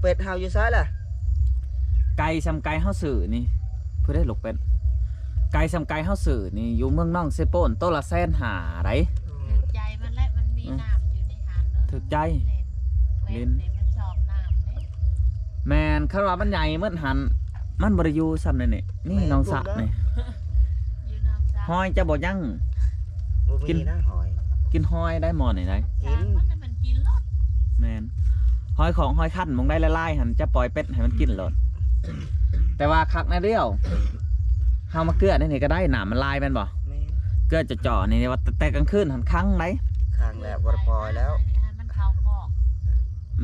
เป็ดเฮาอยู่ซ้ายล่ะไก่ซำไก่เฮาซื้อนี่เพื่อได้ลูกเป็ดไก่ซำไก่เฮาซื้อนี่อยู่เมืองน้องเซโปนโตละ150,000ไดถึกใจมันและมันมีน้ำอยู่ในหานเด้อถึกใจลิ้นมันชอบน้ำเด้แม่นคันว่ามันใหญ่เหมือนหันมันบ่ได้อยู่ซ้ำนี่นี่น้องสะนี่อยู่น้ำซักหอยจะบ่ยังกินนะหอย กินหอยได้หมอนี่ได้กินมันกินรสแม่นหอยของหอยคั้นมองได้ละลายหันจะปล่อยเป็ดให้มันกินรสแต่ว่าคักนะเดียวเฮามาเกลือนี่ก็ได้หนามมันลายแม่นบ่เกลือจะจ่อนี่ว่าแต่กลางคืนหันคั้งได้คั้งแล้วบ่ปล่อยแล้วมันเข้าคอก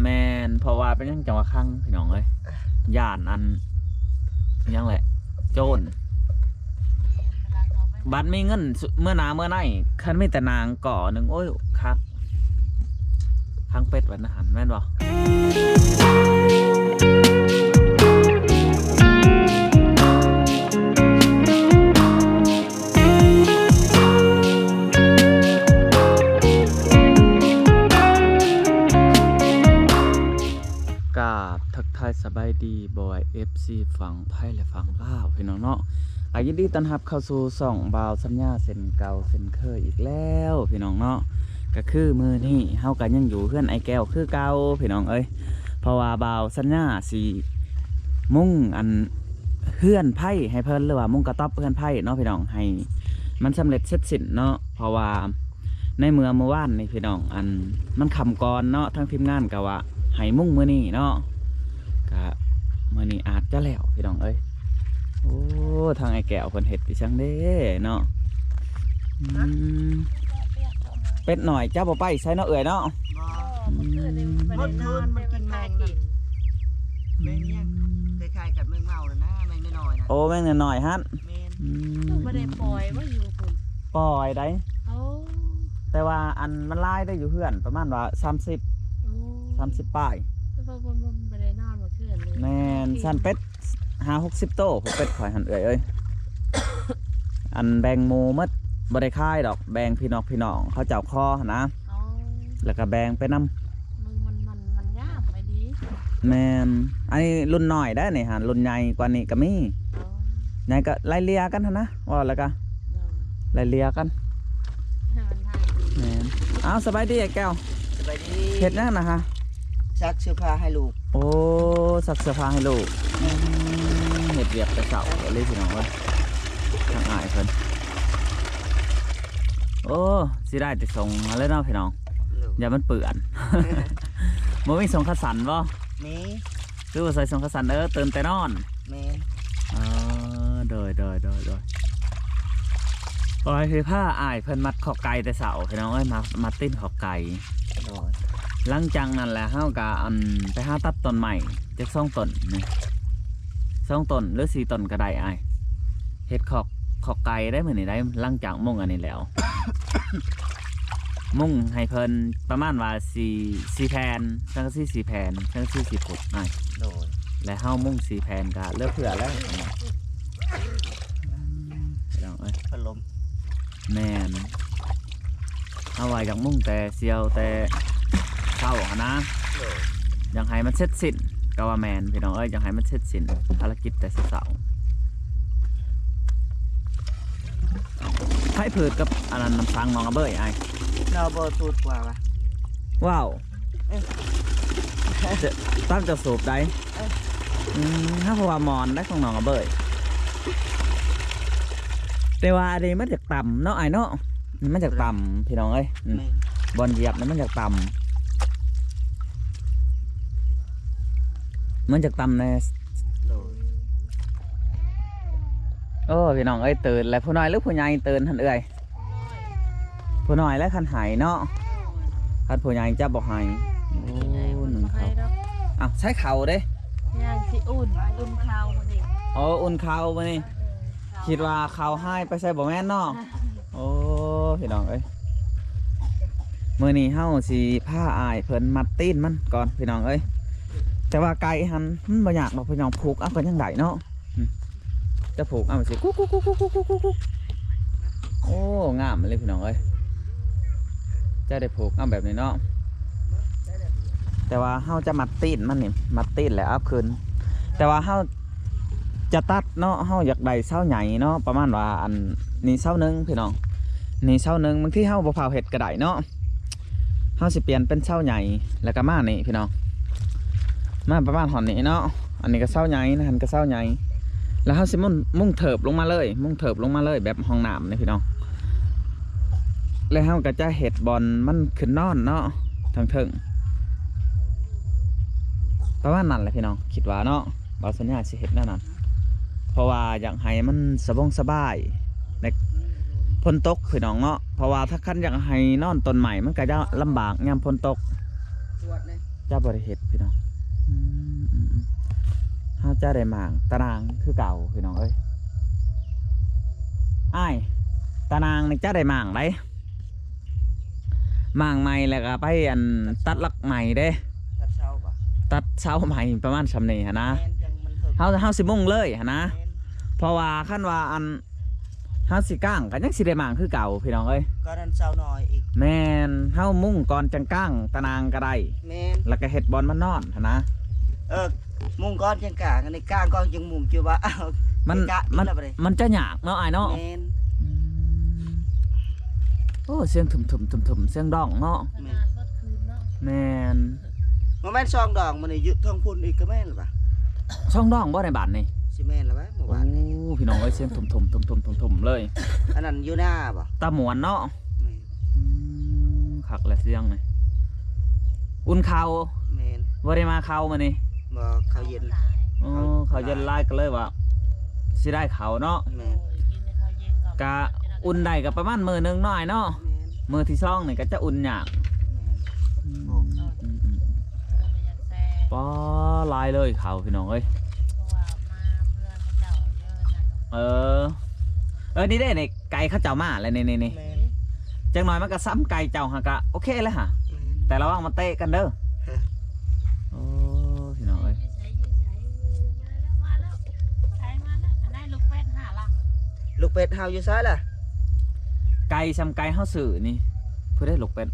แม่นเพราะว่าเป็นยังจังว่าคั้งพี่น้องเอ้ยย่านอันยังแหละโจรบัดมีเงินเมื่อนาเมื่อไหนคันมีแต่นางก่อหนึ่งโอ้ยคักทางเป็ดวันหันแม่นบ่กราบทักทายสบายดีบอย FC ฝั่งไทยและฝั่งลาวพี่น้องเนาะยินดีต้อนรับเข้าสู่ส่องบ่าวสัญญาเส้นเก่าเส้นเคยอีกแล้วพี่น้องเนาะก็คือมือนี่เฮากันยังอยู่เพื่อนไอแก้วคือเก่าพี่น้องเอ้ยเพราะว่าบ่าวสัญญาสีมุ่งอันเพื่อนไพ่ให้เพิ่นหรือว่ามุ่งกระต๊อบเพื่อนไพ่เนาะพี่น้องให้มันสำเร็จเสร็จสิ้นเนาะเพราะว่าในเมื่อวานนี่พี่น้องอันมันคำก่อนเนาะทั้งทีมงานก็ว่าให้มุ่งมือนี่เนาะก็มือนี่อาจจะแล้วพี่น้องเอ้ยโอ้ทางไอแก้วเพิ่นเฮ็ดดิจังเด้เนาะเป็ดหน่อยเจ้าบ่ไปใส่เนาะเอ่ยเนาะมันคืนมันกินแมงนั่นแมงเนี่ยคล้ายๆกับแมงเม่าเลยนะแมงน้อยๆนะโอ้แมงน้อยๆฮั่นไม่ได้ปล่อยว่าอยู่คุณปล่อยได้แต่ว่าอันมันลายได้อยู่เพื่อนประมาณว่า30ป้ายไม่ได้นอนมาคืนเลยแม่นสันเป็ด50-60โตผมเป็ดข่อยหันเอ่ยอันแบงโมมัดบริค่ายดอกแบงพี่น้องเขาเจ้าคอนะแล้วก็แบงไปน้ำมันง่ามไปดีแมนอันนี้รุ่นหน่อยได้เนี่ยฮะรุ่นใหญ่กว่านี้ก็มีใหญ่ก็ไล่เลียกันนะว่าแล้วก็ไล่เลียกันแมนอ้าวสบายดีไอ้แก้วสบายดีเห็ดนั่นนะฮะซักเสื้อผ้าให้ลูกโอ้ซักเสื้อผ้าให้ลูกเห็ดเรียบไปเสาเลยพี่น้องว่าทางอายเพิ่นโอ้สิได้แต่ส่งมาเลยเนาะพี่น้องอย่ามันเปื่อนบ่มีส่งขสันบ่มีคือว่าใส่ส่งขสันตื่นแต่นอนมีโดยโอ้ยคือผ้าอายเพิ่นมัดขอบไก่แต่เสาพี่น้องเอ้ยมัดติ้นขอบไก่หลังจากนั้นแหละเฮาก็ไปหาตัดต้นใหม่จัก2ต้นนี่2ต้นหรือ4ต้นก็ได้อายเฮ็ดขอบไก่ได้มื้อนี้ได้หลังจากมุ่งอันนี้แล้ว มุ่งให้เพิ่นประมาณว่า4แผ่นทั้ง4แผ่นทั้ง4ฟุตอ้ายโดยและเฮามุ่ง4แผ่นก็เลือกเผื่อแล้วพี่น้องเอ้ยพัดลมแม่นเอาไว้จากมุ่งแต่เสียวแต่เศร้านะยังให้มันเสร็จสิ้นก็ว่าแมนพี่น้องเอ้ยยังให้มันเสร็จสิ้นภารกิจแต่เศร้าให้ผืดกับอันนั้นน้ำฟังน้องกระเบยไอ้เราเบอร์ตูดกว่าวะว้าวตั้งจะสูบได้ถ้าเพราะว่ามอนได้ของน้องกระเบยแต่ว่าอันนี้มันจากต่ำเนาะไอ้เนาะมันจากต่ำพี่น้องเอ้ยบอลเหยียบนั้นมันจากต่ำมันจากต่ำในโอ้พี่น้องเอ้ยตื่นแล้วผู้น้อยหรือผู้ใหญ่ตื่นทันเอ้ยผู้น้อยและคันหายเนาะคันผู้ใหญ่จะบอกหายโอ้หนึ่งเขาอ้าวใช้เข่าเด้ย่างที่อุ่นเข่าวันนี้อ๋ออุ่นเข่าวันนี้คิดว่าเข่าให้ไปใส่บ่แม่นเนาะโอ้พี่น้องเอ้ยมื้อนี้เฮาสิผ้าอายเพิ่นมัดตีนมันก่อนพี่น้องเอ้ยแต่ว่าไก่หันมันบ่อยากดอกพี่น้องผูกเอาก็ยังได้เนาะจะผูกเอาสิกุ๊กโอ้งามเลยพี่น้องเอ้ยจะได้ผูกเอาแบบนี้เนาะ แต่ว่าเฮาจะมัดตีนมันนี่มัดตีนแล้วเอาคืนแต่ว่าเฮาจะตัดเนาะเฮาอยากได้เสาใหญ่เนาะประมาณว่าอันนี้เสาหนึงพี่น้องนี่เสาหนึงบางทีเฮาบ่พาเฮ็ดก็ได้เนาะเฮาสิเปลี่ยนเป็นเสาใหญ่แล้วก็มานี่พี่น้องมาประมาณหอนนี้เนาะอันนี้ก็เสาใหญ่นะหันก็เสาใหญ่แล้วเฮาสิมุ่งเถิบลงมาเลยมุ่งเถิบลงมาเลยแบบห้องน้ำนี่พี่น้องแล้วเฮาก็จะเฮ็ดบอลมันขึ้นนอนเนาะทั้งเทิงประมาณนั้นแหละพี่น้องคิดว่าเนาะบ่าวสัญญาสิเฮ็ดแน่นอนเพราะว่าอยากให้มันสบายในฝนตกพี่น้องเนาะเพราะว่าถ้าคันอยากให้นอนต้นใหม่มันก็จะลำบากยามฝนตก ตรวจเลย จะบ่ได้เฮ็ดพี่น้องเฮาจะได้หมางตารางคือเก่าพี่น้องเอ้ยอ้ายตารางนี่จะได้หมางได้หมางใหม่แล้วก็ไปอันตัดลักใหม่เด้ ตัดเช้าป่ะ ตัดเสาใหม่ประมาณซำนี้หั่นนะ แมนจังมันเถิก เฮาสิมุ่งเลยหั่นนะ แมน เพราะว่าคันว่าอันเฮาสิก้างก็ยังสิได้หมางคือเก่าพี่น้องเอ้ย ก็นั่นเช้าหน่อยอีก แม่นเฮามุ่งก่อนจังก้างตารางก็ได้ แมน แล้วก็เฮ็ดบอลมันนอนหั่นนะ มุงก้อนจังกางอันนี้กางก้อนจังมุงชื่อว่าอ้าว มัน กะ มัน แล้วบ่ได้ มันจะยากเนาะอ้ายเนาะ แมน โอ้เสียงถึมเสียงดองเนาะ ขนาดรถคืนเนาะ แม่น บ่แม่นซองดอกมันนี่ยึดทองพุ่นอีกก็แม่นหรือเปล่า ช่องดองบ่ในบ้านนี่ สิแม่นหรือเปล่าเมื่อ โอ้ วานนี้ พี่น้องเอ้ยเสียงถุมเลย อันนั้นอยู่หน้าบ่ ตาหมวนเนาะ แม่น คักและเสียงนี่อุ่นข้าว แม่น บ่ได้มาข้าวมานี่ บ่ข้าวเย็น หลาย อ๋อข้าวเย็นลายก็เลยว่าสิได้ข้าวเนาะ แม่น โอ้ยกินในข้าวเย็นก่อน กะอุ่นได้ก็ประมาณมื้อนึงน้อยเนาะ แม่น มื้อที่2นี่ก็จะอุ่นยาก แม่น เราไปยัดแซ่ ป้อลายเลยข้าวพี่น้องเอ้ย เพราะว่ามาเพื่อนเขาเจ้าเยอะนะ นี่เด้นี่ไก่เขาเจ้ามาแล้วนี่ แม่น จังหน่อยมันก็ซ้ำไก่เจ้าหากะโอเคเลยฮะ แม่น แต่ระวังมันเตะกันเด้อโอ้พี่น้องเอ้ย มาแล้วใช้มาแล้วอันนั้นลูกเป็ดหาละ ลูกเป็ดเฮาอยู่ซ้ายล่ะ ไก่ซ้ำไก่เฮาสื่อนี่เพื่อได้ลูกเป็ด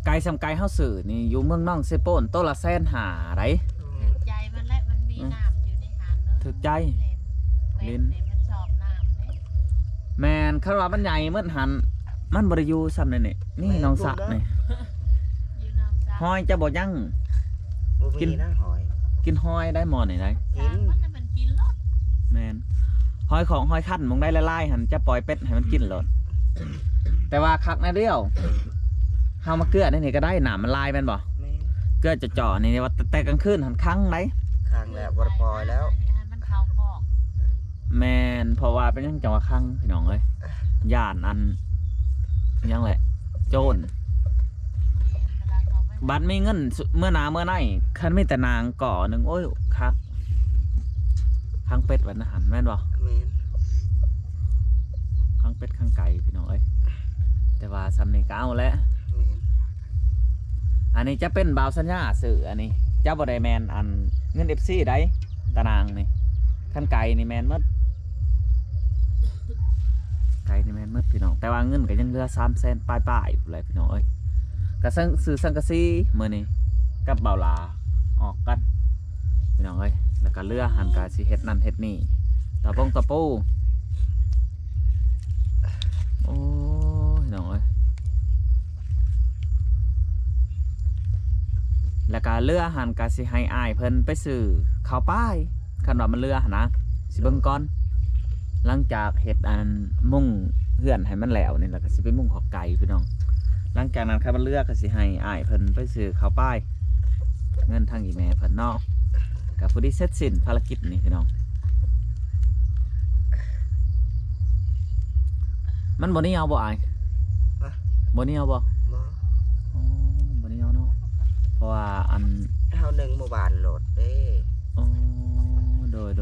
ไก่ซ้ำไก่เฮาสื่อนี่อยู่เมืองน้องเซโปนโตละ150,000ไร ถึกใจมันและมันมีน้ำอยู่ในหานเนอะ ถึกใจ ลิ้นมันชอบน้ำเลย แมนคันว่ามันใหญ่เหมือนหันมันบ่ได้อยู่ซ้ำนี่นี่น้องสะนี่ อยู่น้ำซ้ำ หอยจะบ่ยั่ง บ่ กิน มีนะหอย กินหอยได้หมอนี่ได้ กิน มันจะเป็นกินรส แมนหอยของหอยคั้นมองได้ละลายหันจะปล่อยเป็ดให้มันกินโลดแต่ว่าคักนะเดียวเฮามาเกลือได้นี่ก็ได้หนามมันลายแม่นบ่ แม่น เกลือจะจ่อนี่ว่าแต่กลางคืนหันคั้งได้ ข้างแล้วบ่ได้ปล่อยแล้ว ให้มันเข้าคอก แมนเพราะว่าเป็นยังจังหวะคั้งพี่น้องเอ้ยย่านอันยังแหละโจร เวลาเขาไป บัตรมีเงินเมื่อหนาเมื่อไหนคันมีแต่นางก่อหนึ่งโอ้ยคักคังเป็ดวันอาหารแม่นบ่ แม่น คังเป็ดคังไก่พี่น้องเอ้ยแต่ว่าซ้ำนี่ก็เอาแล้ว แม่น อันนี้จะเป็นบ่าวสัญญาสื่ออันนี้เจ้าบ่ได้แมนอันเงิน FC ได้ตารางนี่คันไก่นี่แมนหมดไก่นี่แมนหมดพี่น้องแต่ว่าเงินก็ยังเหลือ300,000ปลายๆอยู่เลยพี่น้องเอ้ยก็ซื้อสังกะสีมื้อนี้กับบ่าวหลาออกกันพี่น้องเอ้ยแล้วก็เรือหันกาสิเฮ็ดนั่นเฮ็ดนี่ตะปูโอ้ยพี่น้องเอ้ยแล้วก็เรือหันกาสิให้อายเพิ่นไปซื้อข้าวป้ายคันว่ามันเรือหั่นนะสิเบิ่งก่อนหลังจากเฮ็ดอันมุ่งเฮือนให้มันแล้วนี่แล้วก็สิไปมุ่งขอไก่พี่น้องหลังจากนั้นคันมันเรือก็สิให้อายเพิ่นไปซื้อข้าวป้ายเงินทางอีแม่เพิ่นเนาะก็พอดีเสร็จสิ้นภารกิจนี่พี่น้องมันบ่เหนียวบ่อายบ่เหนียวบ่ บ่ อ๋อบ่เหนียวเนาะเพราะว่าอัน เฮาหนึ่งหมู่บ้านโหลดเด้ อ๋อโดย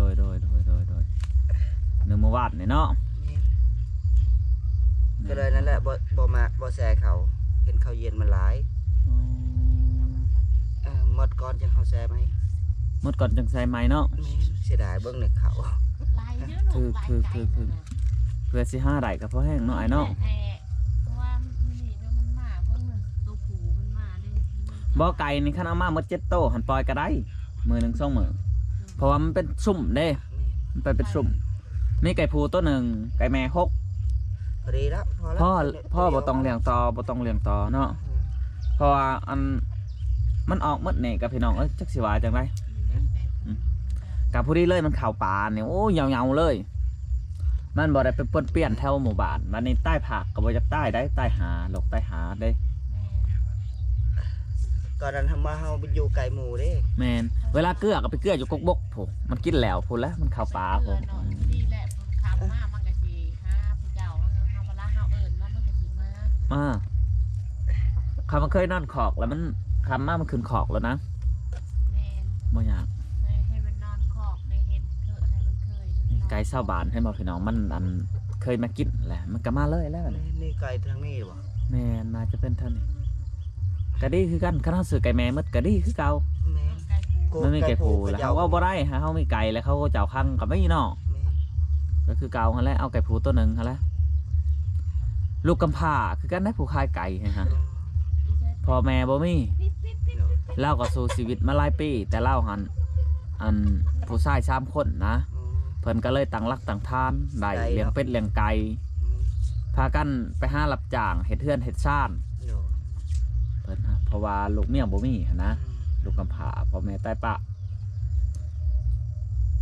หนึ่งเมื่อวานนี่เนาะ แม่นก็เลยนั่นแหละบ่มาบ่แซ่เขาเห็นเขาเย็นมันหลาย อ๋อ หมดก่อนจังเฮาแซ่ไหม หมดก่อนจังใส่ไม้เนาะ แม่นเสียดายเบิ่งในเขา ลายเยอะหนูลายไก่หนูนะ เพื่อสิหาได้ก็พอแห้งเนาะไอ้เนาะ เพราะว่ามันนี่เดี๋ยวมันมาเพิ่งหนึ่งตัวผูมันมาด้วยมันจะ บ่ไก่นี่คันเอามาหมด7โตหันปล่อยก็ได้มื้อหนึง2มื้อเพราะว่ามันเป็นซุ่มเด้มันไปเป็นซุ่มมีไก่ผูตัวหนึ่งไก่แม่6พอดีแล้วพ่อบ่ต้องเลี้ยงต่อบ่ต้องเลี้ยงต่อเนาะเพราะว่าอันมันออกหมดนี่กับพี่น้องจักสิว่าจังไดกับผู้ดีเลยมันเข้าป่านี่โอ้ยาวๆเลยมันบ่ได้ไปปนเปี้ยนแถวหมู่บ้านบัดนี้ใต้ผักก็บ่จักใต้ได้ใต้หาหลกใต้หาได้ ก่อนนั้นทำมาเฮาไปอยู่ไก่หมูเด้ แม่นเวลาเกลือก็ไปเกลืออยู่กกบกโผมันกินแล้วพุ่นแล้วมันเข้าป่าพุ่น นี่แหละคำมามันก็สิหาผู้เจ้าเฮาเวลาเฮาเอิ้นว่ามันก็สิมาคำมันเคยนอนขอกแล้วมันคำมามันขึ้นขอกแล้วนะ แม่น บ่อยาก ให้มันนอนคอกได้เห็นเถอะให้มันเคย ไก่เศร้าบานให้มาพี่น้องมันอันเคยมากินแหละมันก็มาเลยแล้ว นี่ไก่ทางนี้หรอ แม่น่าจะเป็นท่านนี่กะดีคือกันคันเฮาซื้อไก่แม่มดกะดีคือเก่า แม่ ไก่ผู มันมีไก่ผูแล้วเขาเอาบ่ได้ฮะเฮามีไก่แล้วเขาก็เจ้าคังก็ไม่เนาะก็คือเก่าหั่นแหละเอาไก่ผูตัวหนึงหั่นแหละลูกกำพร้าคือกันได้ผู้ขายไก่ฮะพ่อแม่บ่มีเล่าก็สู้ชีวิตมาหลายปีแต่เล่าหันอันผู้ชาย3คนนะเพิ่นก็เลยตั้งรักตั้งฐานได้เลี้ยงเป็ดเลี้ยงไก่พากันไปหารับจ้างเฮ็ดเฮือนเฮ็ดซ่านเพิ่นฮะเพราะว่าลูกเมียบ่มีหันนะลูกกำพร้าพ่อแม่ตายปะ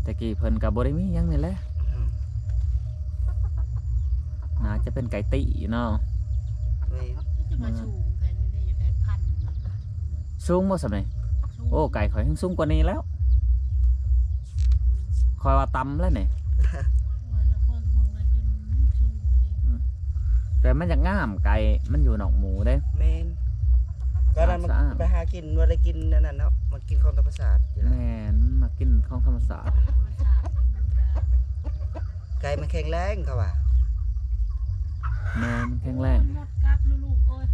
แต่กี้เพิ่นก็บ่ได้มีหยังนี่แหละน่าจะเป็นไก่ติเนาะ จะมาชูกันนี่จะได้พัน สูงบ่ซั่นนี่โอ้ไก่ข่อยยังสูงกว่านี้แล้วข่อยว่าต่ำแล้วนี่แต่มันจะงามไก่มันอยู่หนองหมูเด้ แม่นก็นั้นมันไปหากินว่าได้กินนั่นเนาะมันกินของธรรมชาติ แม่นมากินของธรรมศาสตร์ ไก่มันแข็งแรงเขาว่า แม่นแข็งแรง หมดกับลูกๆโอ้ย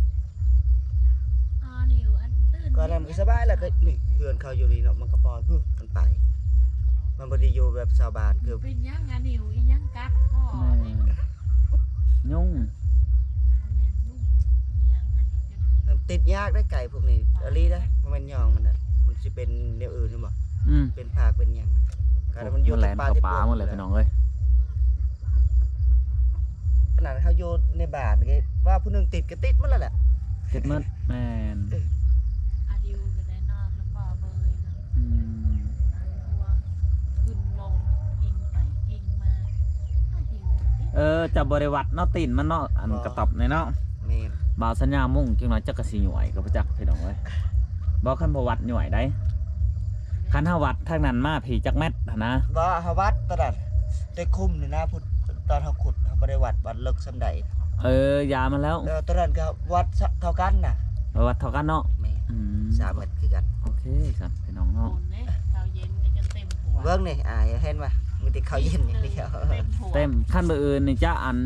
นิวอันตื่น ก็นั้นมันก็สบายแล้วก็นี่เพื่อนเขาอยู่นี่เนาะมันก็ปล่อยมันไปมันบ่ได้อยู่แบบชาวบ้านคือ เป็นยังงานนิวอียังกัดพ่อ แม่นยุ่ง ติดยากได้ไก่พวกนี้อะไรได้มันย่องมันน่ะมันสิเป็นแนวอื่นหรือเปล่าเป็นภาคเป็นหยังก็มันอยู่ แหล ใน น ป่า กับ ที่ ป่าหมดเลยพี่น้องเอ้ย ขนาดเขาอยู่ในบ้านนี่ว่าผู้นึงติดก็ติดมันแล้วแหละ เจ็ดมัดแม่น อาดิวก็ได้นอนแล้วก็เบยนะ อืม ตัวขึ้นลงกิงไปกิงมา จะบริวัตเนาะตีนมันเนาะอันกระตอบในเนาะ แม่น บ่าวสัญญามุ่งจังหน่อยจักกะสิหน่วยกับประจักษ์พี่น้องเอ้ยบ่คันบ่วัดหน่วยได้คันเฮาวัดทางนั้นมาผีจักแมตรนะ บ่เฮาวัดตอนนั้นได้คุมนี่นะพุทธตอนเฮาขุดเฮาบ่ได้วัดลึกซำใด ยามันแล้ว แล้วตอนนั้นก็วัดเท่ากันน่ะ วัดเท่ากันเนาะ แม่3เมตรคือกัน โอเคครับพี่น้อง โอ เนาะ นเนี่ยเช้าเย็นก็จะเต็มหัว เบิ่งนี่เห็นป่ะมีแต่ข้าวเย็นอย่างเดียว เต็มหัว เต็มขั้นมื้ออื่นนี่จะอัน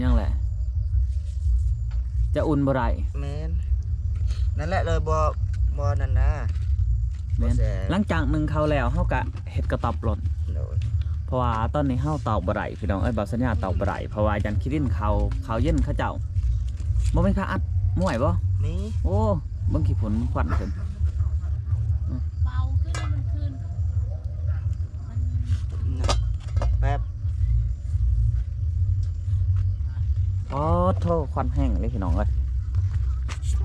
ยังแหละจะอุ่นบ่ได้ แม่นนั่นแหละเลยบ่นั่นนะ แม่น บ่แซ่ หลังจาก1เข้าแล้วเฮาก็เฮ็ดกระตอบหล่น โดย เพราะว่าตอนนี้เฮาตอกบ่ได้พี่น้องบ่าวสัญญาตอกบ่ได้เพราะว่ายันคิดินเขาเย็นเขาเจ้าบ่มีค่าอัดม่วยบ่ มี โอ้เบิ่งขี้ฝนควันขึ้น เบาขึ้นมันขึ้นมัน แป๊บ โอ้โทษควันแห้งเลยพี่น้องเอ้ย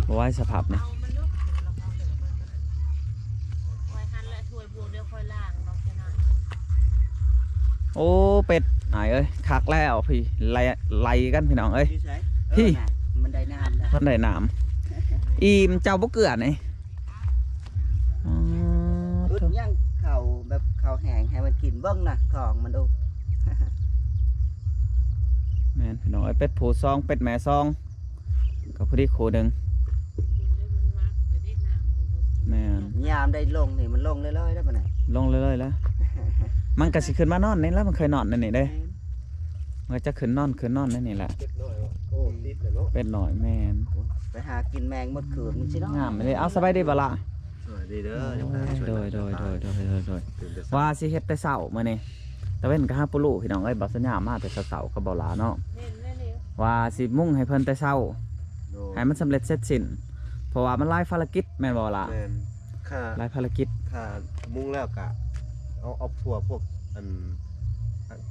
บ่ไหว้สภาพนี่ เอามันลุกคอยหันและถ้วยบวกเดี๋ยวคอยล่างลองจะหน่อย โอ้เป็ดหายเอ้ยคักแล้วพี่ไล่กันพี่น้องเอ้ย อยู่ไส พี่ น่ะมันได้น้ำแล้ว ท่านได้น้ำอิ่มเจ้าบ่เกลือนี่อ๋อ อึดย่างข้าวแบบข้าวแห้งให้มันกินเบิ่งน่ะท้องมันดู แม่นพี่น้องเอ้ยเป็ดผูซองเป็ดแม่ซองก็พอดีโคหนึง กินได้มันมากจะได้น้ำ แม่น ยามได้ลงนี่มันลงเรื่อยๆได้ปะเนี่ย ลงเลยๆแล้ว มันก็สิขึ้นมานอนนี่แล้วมันเคยนอนนั่นนี่เด้มันก็จะขึ้นนอนนั่นนี่แหละ โอ้ติดเลยเนาะ เป็ดหน่อยแม่น ไปหากินแมงหมดคืนมันสิเนาะ งามเลยเอาสบายดีบ่ล่ะ สวัสดีเด้อ โดยว่าสิเฮ็ดแต่เช้ามื้อนี้แต่เว้นก็หาปุลุพี่น้องเอ้ยบ่สัญญามาแต่เช้าๆก็บ่ลาเนาะ เห็นแล้วเร็ว ว่าสิมุ่งให้เพิ่นแต่เช้าให้มันสำเร็จเสร็จสิ้น เพราะว่ามันหลายภารกิจแม่นบ่ล่ะ แม่นค่า หลายภารกิจ ค่ามุ้งแล้วก็เอาพวกอัน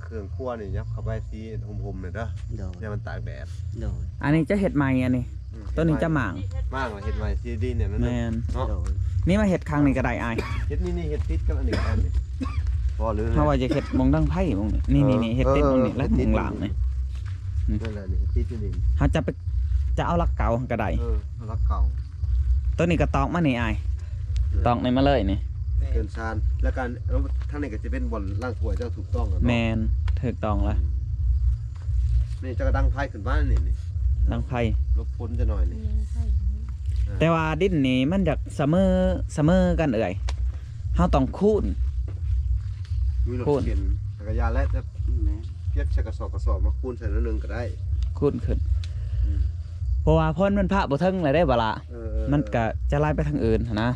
เครื่องครัวนี่ยับเข้าไปสีห่มๆเนี่ยเด้อ โดย อย่ามันตากแดด โดย อันนี้จะเฮ็ดใหม่อันนี้ต้นนี้จะหม่าง มากเฮ็ดใหม่สีดีเนี่ยนั่น แม่น เนาะ โดย นี่มาเฮ็ดครั้งนี้ก็ได้อ้าย เฮ็ดนี่เฮ็ดติดกับอันนี้อันนี้พอหรือ เฮาว่าจะเฮ็ดหมองดังไผหมองนี่นี่เฮ็ดติดหมองนี่และหมองหลังนี่ นั่นแหละนี่ติดอยู่นี่ เฮาจะเอาลักเก่าก็ได้ รักเก่า ต้นนี้ก็ตอกมานี่อ้ายตอกนี่มาเลยนี่ เกินชานแล้วกันแล้วทางนี้ก็จะเป็นบ่อนล่างถ้วยเจ้าถูกต้องแล้ว แม่นถูกต้องแล้ว นี่จะกระดังไพ่ขึ้นบ้านนี่ ดังไผ ลบพ้นจะหน่อยนี่ ยังใช่ แต่ว่าดินนี่มันอยากเสมอกันเอ่ยเฮาต้องคูณ มีรถเข็นจักรยานและจะเก็บใส่กระสอบมาคูณใส่นิดนึงก็ได้ คูณขึ้นเพราะว่าพ้นมันพระบ่เทิงเลยได้บ่ล่ะมันก็จะไล่ไปทางอื่นหั้นนะ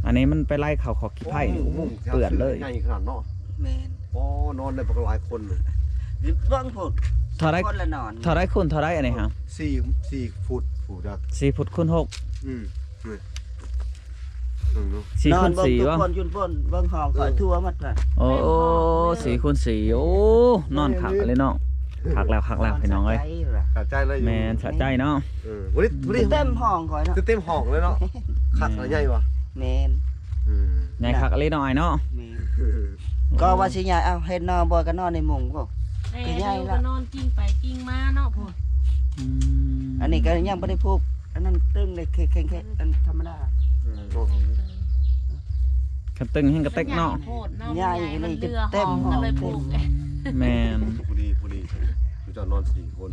อันนี้มันไปไล่เขาขอขี้ไผ่เปื่อนเลย ใหญ่ขนาดเนาะ แม่น โอ้นอนได้ประมาณหลายคนเลย เบิ่งพุ่น เท่าไร คนละนอน เท่าไรคูณเท่าไรอันนี้ครับ 4 ฟุตผูกดัก 4 ฟุตคูณ อืมนี่เนาะ 6 4คูณ เบิ่ง 4 ทุก วะ คนยุ่นพ่นเบิ่งห้องข่อยทั่วหมดเลย โอ้4คูณ4โอ้นอนคักเลยเนาะคักแล้วพี่น้องเอ้ย สะใจเลย แม่นสะใจเนาะ วันนี้ เต็มห้องข่อยเนาะ เต็มห้องเลยเนาะคักใหญ่วะ แม่น ใหญ่คักเลยเนาะอ้ายเนาะ แม่นก็ว่าสิยายเอาเฮ็ดนอนบ่ก็นอนในมุ้งบ่ แต่เดี๋ยวก็นอนกิ้งไปกิ้งมาเนาะพ่อ อันนี้ก็ยังบ่ได้พูกอันนั้นตึงเลยแข็งๆอันธรรมดา กระตึงแห่งกระเต็กเนาะ โคตรเนาะใหญ่มันเรือห้องก็เลยปลูก แม่น พอดีคุณจะนอน4 คน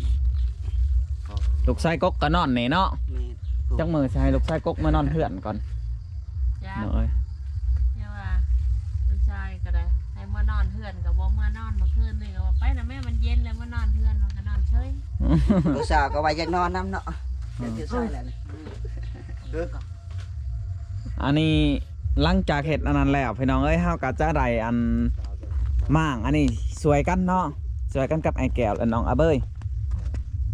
ลูกชายกกก็นอนนี่เนาะ แม่น จักมือสิให้ลูกชายกกมานอนเฮือนก่อน จ้า เนาะเอ้ย เนี่ยว่าลูกชายก็ได้ให้มานอนเฮือนกับบ่มานอนเมื่อคืนนี่ก็ว่าไปนะแม่มันเย็นแล้วมานอนเฮือนมันก็นอนเฉย ลูกสาวก็ว่าอยากนอนนํเนาะเดี๋ยวใส่แล้วนี่ อันนี้หลังจากเห็ดอันนั้นแล้วพี่น้องเอ้ยเฮาก็จะได้อันม่างอันนี้สวยกันเนาะสวยกันกับไอ้แก้วและน้องอาเบย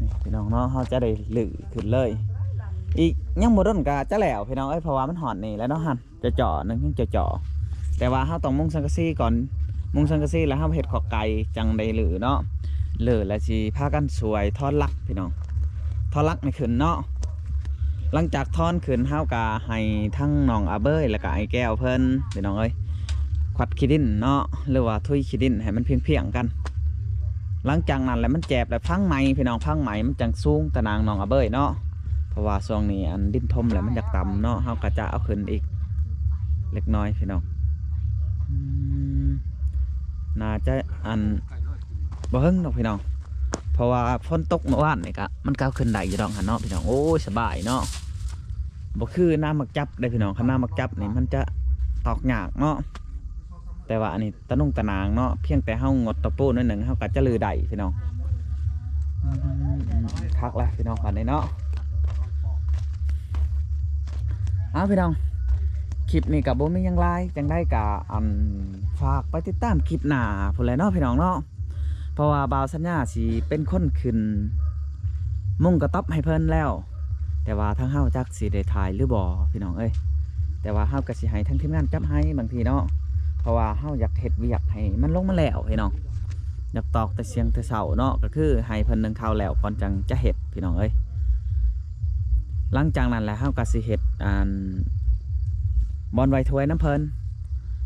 นี่พี่น้องเนาะเฮาจะได้ลื้อขึ้นเลย อีกยังบ่ดนก็จะแล้วพี่น้องเอ้ยเพราะว่ามันหอนนี่แล้วเนาะหั่นจะเจาะนึงยังจะเจาะแต่ว่าเฮาต้องมุงสังกะสีก่อนมุงสังกะสีแล้วเฮาเฮ็ดขอกไก่จังได้ลื้อเนาะลื้อแล้วสิพากันสวยทอดลักพี่น้องทอดลักไม่ขึ้นเนาะหลังจากทอนขึ้นเฮากะให้ทั้งน้องอาเบยแล้วก็ไอ้แก้วเพิ่นพี่น้องเอ้ยควัดขี้ดินเนาะหรือว่าทุยขี้ดินให้มันเพียงๆกัน หลังจากนั้นแหละมันแจบแล้วพังไหมพี่น้องพังไหมมันจังสูงตะนางน้องอาเบยเนาะเพราะว่าช่วงนี้อันดินทมแล้วมันอยากต่ำเนาะเฮาก็จะเอาขึ้นอีกเล็กน้อยพี่น้องน่าจะอันบ่เฮิงดอกพี่น้องเพราะว่าฝนตกเมื่อวานนี่ก็มันก้าวขึ้นได้อยู่ดอกหั่นเนาะพี่น้องโอ้ยสบายเนาะบ่คือน้ำมักจับได้พี่น้องคันน้ำมักจับนี่มันจะตอกยากเนาะแต่ว่าอันนี้ตะนุ่งตะนางเนาะเพียงแต่เฮางดตะปูนิดหนึ่งเฮาก็จะลือได้พี่น้องคักแล้วพี่น้องกันนี้เนาะเอาพี่น้องคลิปนี้กับบ่มีหยังหลายจังได้กะฝากไปติดตามคลิปหน้าพุ่นแหละเนาะพี่น้องเนาะเพราะว่าบ่าวสัญญาสิเป็นคนขึ้นมุ่งกระต๊อบให้เพิ่นแล้วแต่ว่าทั้งเฮาจักสิได้ถ่ายหรือบ่พี่น้องเอ้ยแต่ว่าเฮาก็สิให้ทั้งทีมงานจับให้บางทีเนาะเพราะว่าเฮาอยากเฮ็ดเวียกให้มันลงมาแล้วพี่น้องอยากตอกแต่เสียงแต่เช้าเนาะก็คือให้เพิ่นนึ่งข้าวแล้วก่อนจังจะเฮ็ดพี่น้องเอ้ยหลังจากนั้นแหละเฮาก็สิเฮ็ดบอลไวถ้วยน้ำเพิ่น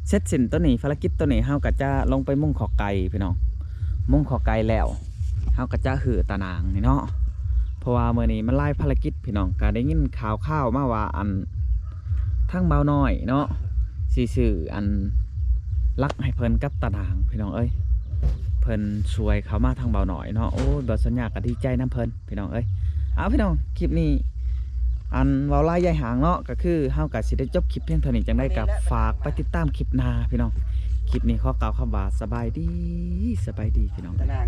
เสร็จสิ้นตัวนี้ภารกิจตัวนี้เฮาก็จะลงไปมุ่งขอไก่พี่น้องมุ่งขอไก่แล้วเฮาก็จะหือตะนางนี่เนาะเพราะว่ามื้อนี้มันหลายภารกิจพี่น้องก็ได้ยินข่าวมาว่าทั้งเบาน้อยเนาะสิซื้อลักให้เพิ่นกับตะนางพี่น้องเอ้ยเพิ่นช่วยเขามาทางเบาหน่อยเนาะโอ้บ่สัญญาก็ดีใจน้ำเพิ่นพี่น้องเอ้ยเอาพี่น้องคลิปนี้เว้าลายใหญ่หางเนาะก็คือเฮาก็สิได้จบคลิปเพียงเท่านี้จังได้กับฝากไปติดตามคลิปหน้าพี่น้องคลิปนี้ขอกล่าวคำว่าสบายดีพี่น้อง ตะนาง